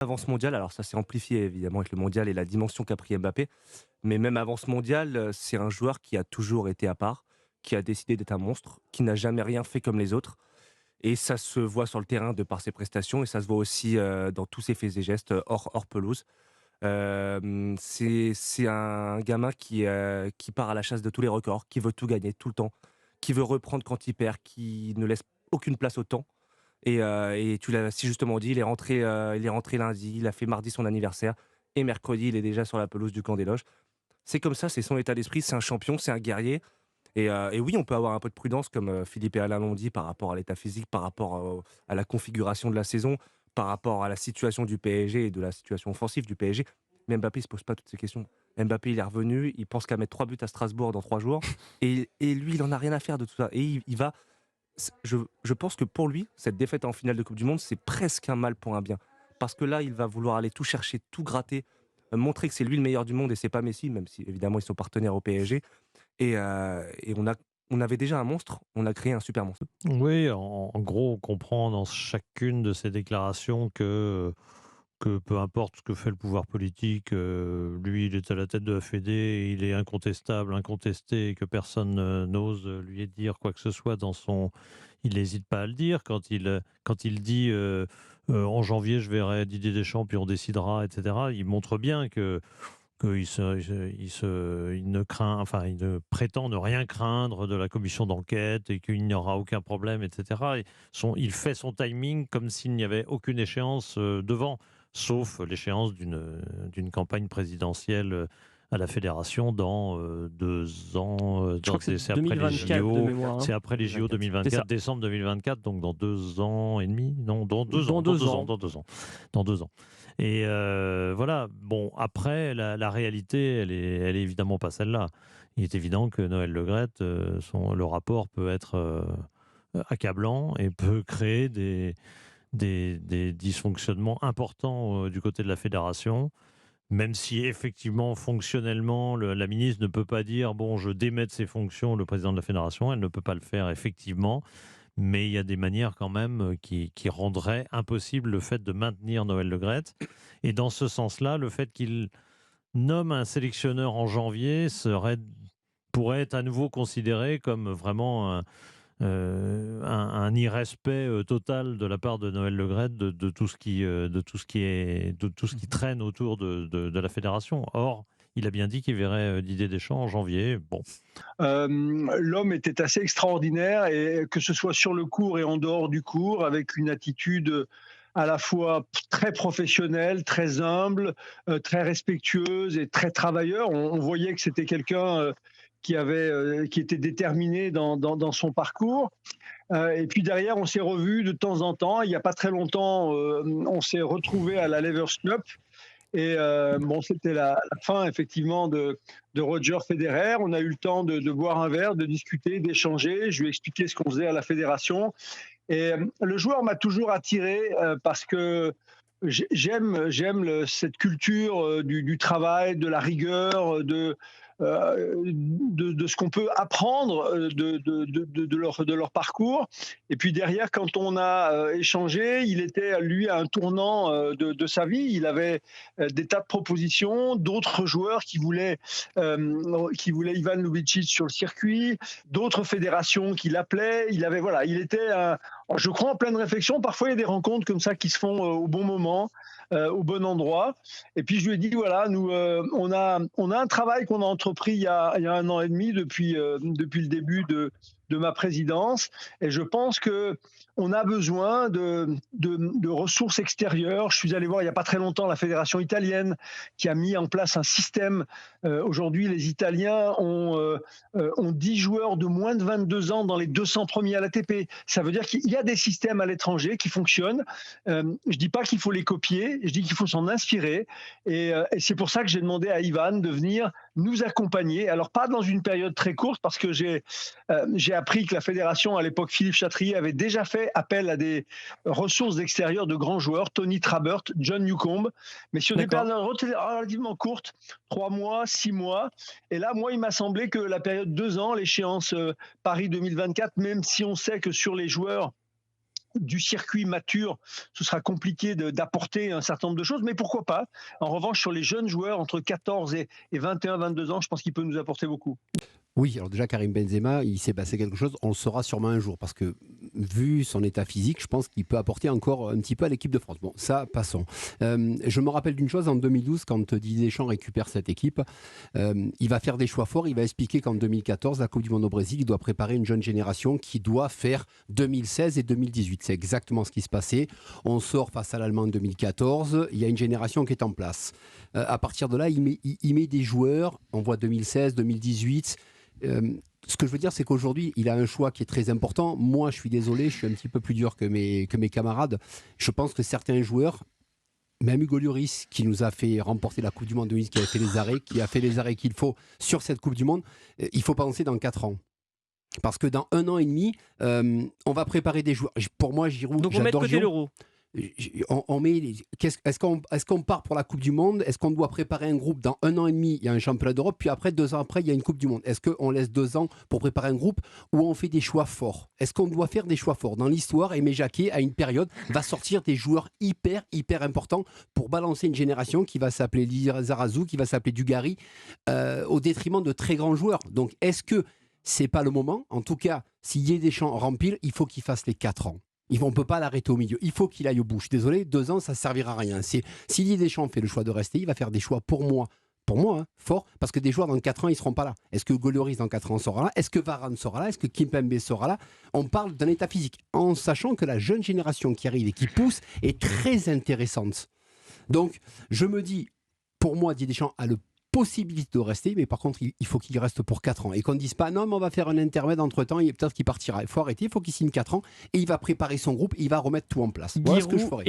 Avant ce mondial, alors ça s'est amplifié évidemment avec le mondial et la dimension qu'a pris Mbappé, mais même avant ce mondial, c'est un joueur qui a toujours été à part, qui a décidé d'être un monstre, qui n'a jamais rien fait comme les autres et ça se voit sur le terrain de par ses prestations et ça se voit aussi, dans tous ses faits et gestes, hors pelouse. C'est un gamin qui part à la chasse de tous les records, qui veut tout gagner tout le temps, qui veut reprendre quand il perd, qui ne laisse aucune place au temps et tu l'as si justement dit, il est rentré lundi, il a fait mardi son anniversaire et mercredi, il est déjà sur la pelouse du camp des loges. C'est comme ça, c'est son état d'esprit, c'est un champion, c'est un guerrier et oui, on peut avoir un peu de prudence comme, Philippe et Alain l'ont dit par rapport à l'état physique, par rapport à la configuration de la saison, par rapport à la situation du PSG et de la situation offensive du PSG. Mais Mbappé, il se pose pas toutes ces questions. Mbappé, il est revenu, il pense qu'à mettre 3 buts à Strasbourg dans 3 jours et lui, il en a rien à faire de tout ça et il va je pense que pour lui, cette défaite en finale de coupe du monde, c'est presque un mal pour un bien. Parce que là, il va vouloir aller tout chercher, tout gratter, montrer que c'est lui le meilleur du monde et c'est pas Messi, même si évidemment ils sont partenaires au PSG et on avait déjà un monstre, on a créé un super monstre. Oui, en gros, on comprend dans chacune de ces déclarations que peu importe ce que fait le pouvoir politique, lui, il est à la tête de la Fédé, il est incontestable, incontesté, et que personne n'ose lui dire quoi que ce soit dans son. Il n'hésite pas à le dire quand il dit en janvier, je verrai Didier Deschamps, puis on décidera, etc. Il montre bien il ne craint, enfin, il ne prétend ne rien craindre de la commission d'enquête et qu'il n'y aura aucun problème, etc. Il fait son timing comme s'il n'y avait aucune échéance devant, sauf l'échéance d'une campagne présidentielle à la fédération dans 2 ans. Je crois que c'est C'est après les 2024 de JO, mémoire, hein? c'est après les JO 2024. C'est 2024, ça. décembre 2024, donc dans 2 ans et demi, non, dans deux Dans ans, dans 2 deux ans, ans. dans 2 ans, dans 2 ans. Et voilà, bon, après, la réalité, elle est évidemment pas celle-là. Il est évident que Noël Le Graët, le rapport peut être accablant et peut créer des dysfonctionnements importants du côté de la fédération, même si effectivement, fonctionnellement, la ministre ne peut pas dire, bon, je démets de ses fonctions le président de la fédération, elle ne peut pas le faire effectivement, mais il y a des manières quand même qui rendraient impossible le fait de maintenir Noël Le Graët. Et dans ce sens-là, le fait qu'il nomme un sélectionneur en janvier pourrait être à nouveau considéré comme vraiment un irrespect total de la part de Noël Le Graët de tout ce qui traîne autour de la fédération. Or, il a bien dit qu'il verrait Didier Deschamps en janvier. Bon, L'homme était assez extraordinaire, et que ce soit sur le court et en dehors du court, avec une attitude à la fois très professionnelle, très humble, très respectueuse et très travailleur. On voyait que c'était quelqu'un qui était déterminé dans son parcours. Et puis derrière, on s'est revus de temps en temps. Il n'y a pas très longtemps, on s'est retrouvés à la Levers Cup. Et bon, c'était la fin effectivement de Roger Federer. On a eu le temps de boire un verre, de discuter, d'échanger. Je lui ai expliqué ce qu'on faisait à la fédération. Et le joueur m'a toujours attiré parce que cette culture du travail, de la rigueur, de ce qu'on peut apprendre de leur parcours. Et puis derrière, quand on a échangé, il était, lui, à un tournant sa vie. Il avait des tas de propositions, d'autres joueurs qui voulaient Ivan Lubicic sur le circuit, d'autres fédérations qui l'appelaient. Voilà, il était, je crois, en pleine réflexion. Parfois, il y a des rencontres comme ça qui se font au bon moment, au bon endroit. Et puis, je lui ai dit, voilà, nous, on a un travail qu'on a entrepris il y a 1 an et demi, depuis le début de ma présidence. Et je pense que on a besoin de ressources extérieures. Je suis allé voir il n'y a pas très longtemps la fédération italienne qui a mis en place un système. Aujourd'hui, les Italiens ont 10 joueurs de moins de 22 ans dans les 200 premiers à l'ATP. Ça veut dire qu'il y a des systèmes à l'étranger qui fonctionnent. Je ne dis pas qu'il faut les copier, je dis qu'il faut s'en inspirer. Et c'est pour ça que j'ai demandé à Ivan de venir nous accompagner. Alors, pas dans une période très courte, parce que j'ai appris que la fédération, à l'époque, Philippe Chatrier, avait déjà fait appel à des ressources extérieures de grands joueurs, Tony Trabert, John Newcombe, mais sur des D'accord. périodes relativement courtes, 3 mois, 6 mois. Et là, moi, il m'a semblé que la période 2 ans, l'échéance Paris 2024, même si on sait que sur les joueurs, du circuit mature, ce sera compliqué d'apporter un certain nombre de choses, mais pourquoi pas. En revanche, sur les jeunes joueurs entre 14 et 21, 22 ans, je pense qu'il peut nous apporter beaucoup. Oui, alors déjà Karim Benzema, il s'est passé quelque chose, on le saura sûrement un jour, parce que vu son état physique, je pense qu'il peut apporter encore un petit peu à l'équipe de France. Bon, ça, passons. Je me rappelle d'une chose, en 2012, quand Didier Deschamps récupère cette équipe, il va faire des choix forts, il va expliquer qu'en 2014, la Coupe du Monde au Brésil, il doit préparer une jeune génération qui doit faire 2016 et 2018. C'est exactement ce qui se passait. On sort face à l'Allemagne en 2014, il y a une génération qui est en place. À partir de là, il met des joueurs, on voit 2016, 2018... ce que je veux dire, c'est qu'aujourd'hui, il a un choix qui est très important. Moi, je suis désolé, je suis un petit peu plus dur que mes camarades. Je pense que certains joueurs, même Hugo Lloris, qui nous a fait remporter la Coupe du Monde 2010, qui a fait les arrêts qu'il faut sur cette Coupe du Monde, il faut penser dans 4 ans. Parce que dans 1 an et demi, on va préparer des joueurs. Pour moi, Giroud, Donc on met de j'adore côté Giroud. l'euro. Est-ce qu'on part pour la Coupe du Monde? Est-ce qu'on doit préparer un groupe dans 1 an et demi? Il y a un championnat d'Europe, puis après 2 ans après, il y a une Coupe du Monde. Est-ce qu'on laisse 2 ans pour préparer un groupe ou on fait des choix forts? Est-ce qu'on doit faire des choix forts? Dans l'histoire, Aimé Jacquet, à une période, va sortir des joueurs hyper importants pour balancer une génération qui va s'appeler Lizarazu, qui va s'appeler Dugarry, au détriment de très grands joueurs. Donc, est-ce que c'est pas le moment? En tout cas, si Didier Deschamps rempile, il faut qu'il fasse les 4 ans. On ne peut pas l'arrêter au milieu. Il faut qu'il aille au bout. Je suis désolé, 2 ans, ça ne servira à rien. Si Didier Deschamps fait le choix de rester, il va faire des choix pour moi, forts, parce que des joueurs dans 4 ans, ils ne seront pas là. Est-ce que Hugo Lloris dans 4 ans sera là? Est-ce que Varane sera là? Est-ce que Kimpembe sera là? On parle d'un état physique, en sachant que la jeune génération qui arrive et qui pousse est très intéressante. Donc, je me dis, pour moi, Didier Deschamps a le possibilité de rester, mais par contre, il faut qu'il reste pour 4 ans. Et qu'on ne dise pas, non, mais on va faire un intermède entre-temps, et peut-être qu'il partira. Il faut arrêter, il faut qu'il signe 4 ans, et il va préparer son groupe, et il va remettre tout en place. Voilà ce que je ferai.